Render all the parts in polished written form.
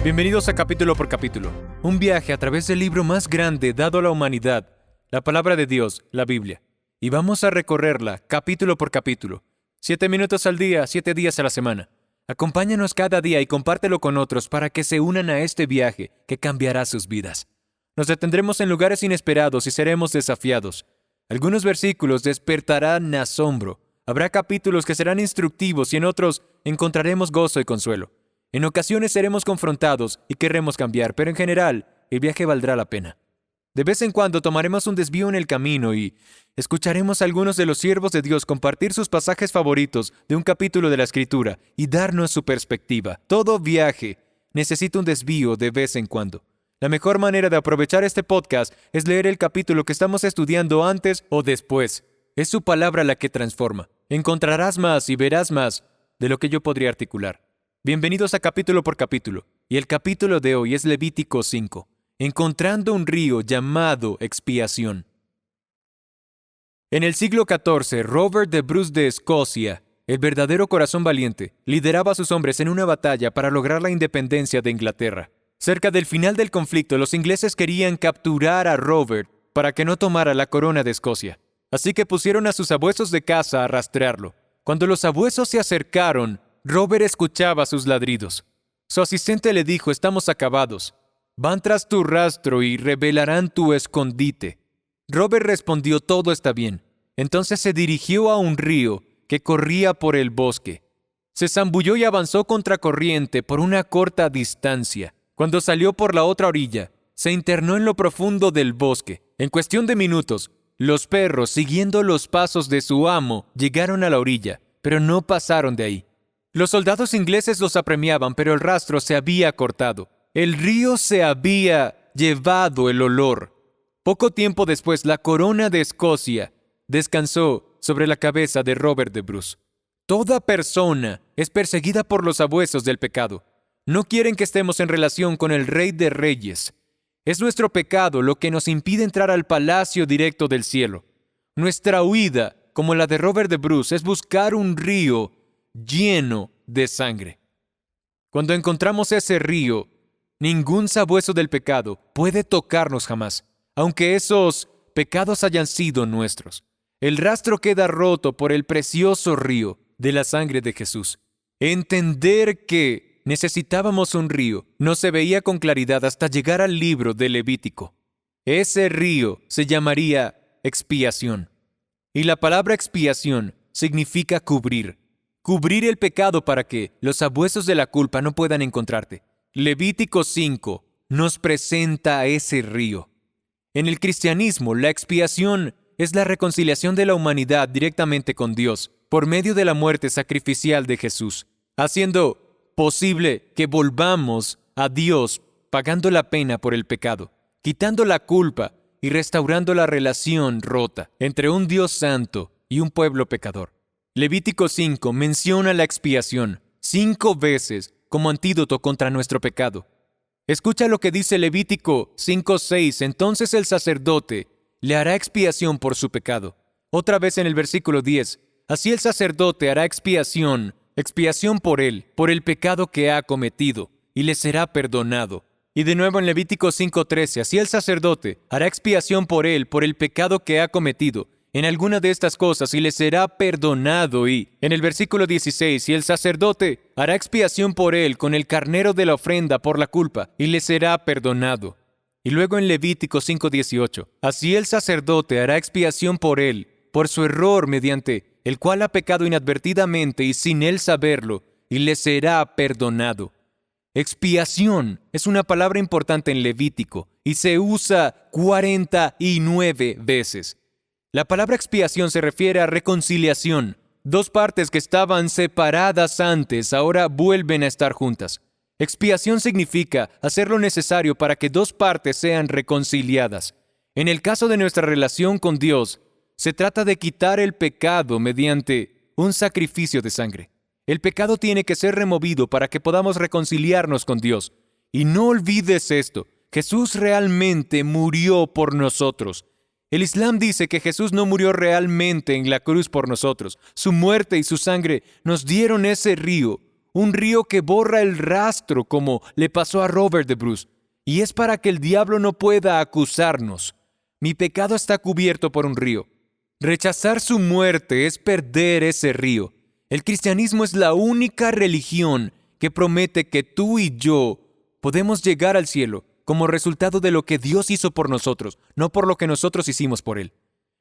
Bienvenidos a Capítulo por Capítulo, un viaje a través del libro más grande dado a la humanidad, la palabra de Dios, la Biblia. Y vamos a recorrerla capítulo por capítulo, 7 minutos al día, 7 días a la semana. Acompáñanos cada día y compártelo con otros para que se unan a este viaje que cambiará sus vidas. Nos detendremos en lugares inesperados y seremos desafiados. Algunos versículos despertarán asombro. Habrá capítulos que serán instructivos y en otros encontraremos gozo y consuelo. En ocasiones seremos confrontados y querremos cambiar, pero en general, el viaje valdrá la pena. De vez en cuando tomaremos un desvío en el camino y escucharemos a algunos de los siervos de Dios compartir sus pasajes favoritos de un capítulo de la Escritura y darnos su perspectiva. Todo viaje necesita un desvío de vez en cuando. La mejor manera de aprovechar este podcast es leer el capítulo que estamos estudiando antes o después. Es su palabra la que transforma. Encontrarás más y verás más de lo que yo podría articular. Bienvenidos a Capítulo por Capítulo, y el capítulo de hoy es Levítico 5, encontrando un río llamado expiación. En el siglo XIV, Robert de Bruce de Escocia, el verdadero corazón valiente, lideraba a sus hombres en una batalla para lograr la independencia de Inglaterra. Cerca del final del conflicto, los ingleses querían capturar a Robert para que no tomara la corona de Escocia. Así que pusieron a sus sabuesos de caza a rastrearlo. Cuando los sabuesos se acercaron, Robert escuchaba sus ladridos. Su asistente le dijo: «Estamos acabados. Van tras tu rastro y revelarán tu escondite». Robert respondió: «Todo está bien». Entonces se dirigió a un río que corría por el bosque. Se zambulló y avanzó contracorriente por una corta distancia. Cuando salió por la otra orilla, se internó en lo profundo del bosque. En cuestión de minutos, los perros, siguiendo los pasos de su amo, llegaron a la orilla, pero no pasaron de ahí. Los soldados ingleses los apremiaban, pero el rastro se había cortado. El río se había llevado el olor. Poco tiempo después, la corona de Escocia descansó sobre la cabeza de Robert de Bruce. Toda persona es perseguida por los sabuesos del pecado. No quieren que estemos en relación con el Rey de Reyes. Es nuestro pecado lo que nos impide entrar al palacio directo del cielo. Nuestra huida, como la de Robert de Bruce, es buscar un río lleno de sangre. Cuando encontramos ese río, ningún sabueso del pecado puede tocarnos jamás, aunque esos pecados hayan sido nuestros. El rastro queda roto por el precioso río de la sangre de Jesús. Entender que necesitábamos un río no se veía con claridad hasta llegar al libro de Levítico. Ese río se llamaría expiación. Y la palabra expiación significa cubrir. Cubrir el pecado para que los sabuesos de la culpa no puedan encontrarte. Levítico 5 nos presenta a ese río. En el cristianismo, la expiación es la reconciliación de la humanidad directamente con Dios por medio de la muerte sacrificial de Jesús, haciendo posible que volvamos a Dios pagando la pena por el pecado, quitando la culpa y restaurando la relación rota entre un Dios santo y un pueblo pecador. Levítico 5 menciona la expiación 5 veces como antídoto contra nuestro pecado. Escucha lo que dice Levítico 5:6. Entonces el sacerdote le hará expiación por su pecado. Otra vez en el versículo 10. Así el sacerdote hará expiación por él, por el pecado que ha cometido, y le será perdonado. Y de nuevo en Levítico 5:13. Así el sacerdote hará expiación por él, por el pecado que ha cometido, en alguna de estas cosas, y le será perdonado. Y en el versículo 16, y el sacerdote hará expiación por él con el carnero de la ofrenda por la culpa, y le será perdonado. Y luego en Levítico 5:18, así el sacerdote hará expiación por él, por su error mediante el cual ha pecado inadvertidamente y sin él saberlo, y le será perdonado. Expiación es una palabra importante en Levítico, y se usa 49 veces. La palabra expiación se refiere a reconciliación. Dos partes que estaban separadas antes ahora vuelven a estar juntas. Expiación significa hacer lo necesario para que dos partes sean reconciliadas. En el caso de nuestra relación con Dios, se trata de quitar el pecado mediante un sacrificio de sangre. El pecado tiene que ser removido para que podamos reconciliarnos con Dios. Y no olvides esto: Jesús realmente murió por nosotros. El Islam dice que Jesús no murió realmente en la cruz por nosotros. Su muerte y su sangre nos dieron ese río, un río que borra el rastro como le pasó a Robert de Bruce. Y es para que el diablo no pueda acusarnos. Mi pecado está cubierto por un río. Rechazar su muerte es perder ese río. El cristianismo es la única religión que promete que tú y yo podemos llegar al cielo como resultado de lo que Dios hizo por nosotros, no por lo que nosotros hicimos por Él.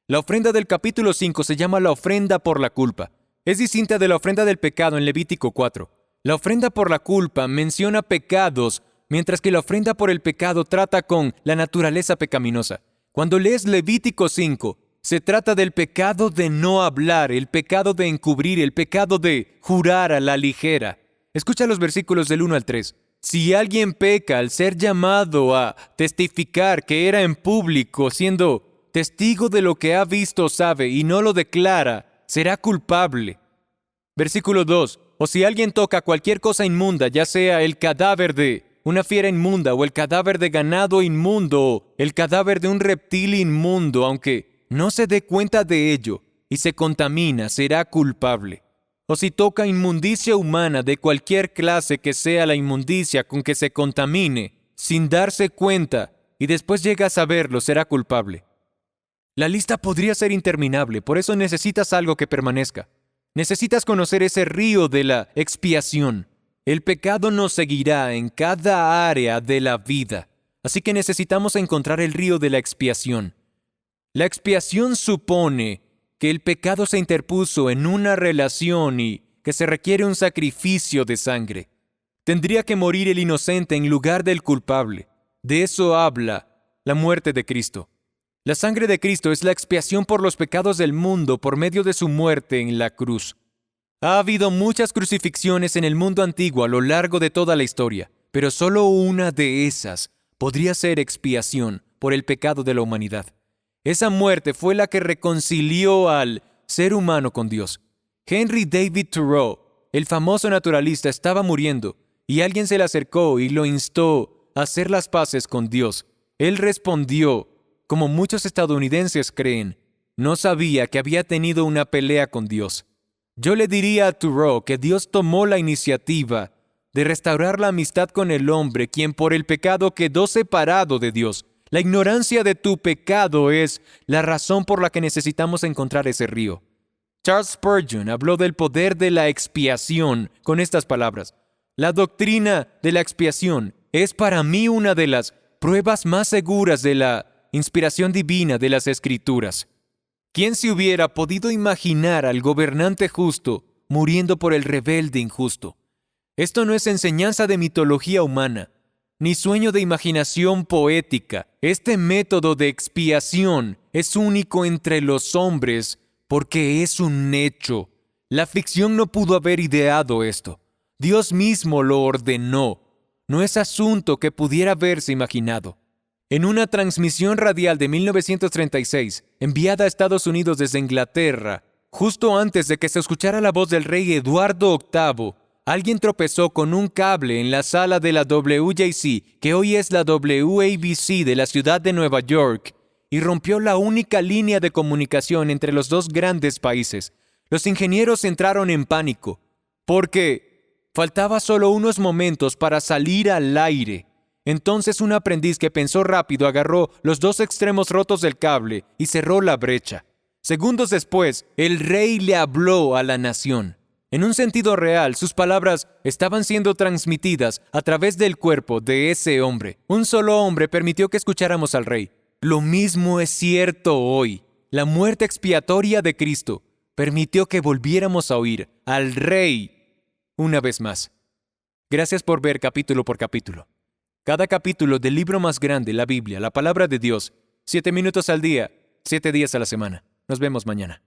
La ofrenda del capítulo 5 se llama la ofrenda por la culpa. Es distinta de la ofrenda del pecado en Levítico 4. La ofrenda por la culpa menciona pecados, mientras que la ofrenda por el pecado trata con la naturaleza pecaminosa. Cuando lees Levítico 5, se trata del pecado de no hablar, el pecado de encubrir, el pecado de jurar a la ligera. Escucha los versículos del 1 al 3. Si alguien peca al ser llamado a testificar que era en público, siendo testigo de lo que ha visto o sabe y no lo declara, será culpable. Versículo 2. O si alguien toca cualquier cosa inmunda, ya sea el cadáver de una fiera inmunda, o el cadáver de ganado inmundo, o el cadáver de un reptil inmundo, aunque no se dé cuenta de ello y se contamina, será culpable. O si toca inmundicia humana de cualquier clase que sea la inmundicia con que se contamine, sin darse cuenta, y después llega a saberlo, será culpable. La lista podría ser interminable, por eso necesitas algo que permanezca. Necesitas conocer ese río de la expiación. El pecado nos seguirá en cada área de la vida, así que necesitamos encontrar el río de la expiación. La expiación supone que el pecado se interpuso en una relación y que se requiere un sacrificio de sangre. Tendría que morir el inocente en lugar del culpable. De eso habla la muerte de Cristo. La sangre de Cristo es la expiación por los pecados del mundo por medio de su muerte en la cruz. Ha habido muchas crucifixiones en el mundo antiguo a lo largo de toda la historia, pero solo una de esas podría ser expiación por el pecado de la humanidad. Esa muerte fue la que reconcilió al ser humano con Dios. Henry David Thoreau, el famoso naturalista, estaba muriendo y alguien se le acercó y lo instó a hacer las paces con Dios. Él respondió, como muchos estadounidenses creen, no sabía que había tenido una pelea con Dios. Yo le diría a Thoreau que Dios tomó la iniciativa de restaurar la amistad con el hombre, quien por el pecado quedó separado de Dios. La ignorancia de tu pecado es la razón por la que necesitamos encontrar ese río. Charles Spurgeon habló del poder de la expiación con estas palabras. La doctrina de la expiación es para mí una de las pruebas más seguras de la inspiración divina de las Escrituras. ¿Quién se hubiera podido imaginar al gobernante justo muriendo por el rebelde injusto? Esto no es enseñanza de mitología humana, ni sueño de imaginación poética. Este método de expiación es único entre los hombres porque es un hecho. La ficción no pudo haber ideado esto. Dios mismo lo ordenó. No es asunto que pudiera haberse imaginado. En una transmisión radial de 1936, enviada a Estados Unidos desde Inglaterra, justo antes de que se escuchara la voz del rey Eduardo VIII, alguien tropezó con un cable en la sala de la WJC, que hoy es la WABC de la ciudad de Nueva York, y rompió la única línea de comunicación entre los dos grandes países. Los ingenieros entraron en pánico, porque faltaba solo unos momentos para salir al aire. Entonces un aprendiz que pensó rápido agarró los dos extremos rotos del cable y cerró la brecha. Segundos después, el rey le habló a la nación. En un sentido real, sus palabras estaban siendo transmitidas a través del cuerpo de ese hombre. Un solo hombre permitió que escucháramos al rey. Lo mismo es cierto hoy. La muerte expiatoria de Cristo permitió que volviéramos a oír al rey una vez más. Gracias por ver capítulo por capítulo. Cada capítulo del libro más grande, la Biblia, la palabra de Dios, 7 minutos al día, 7 días a la semana. Nos vemos mañana.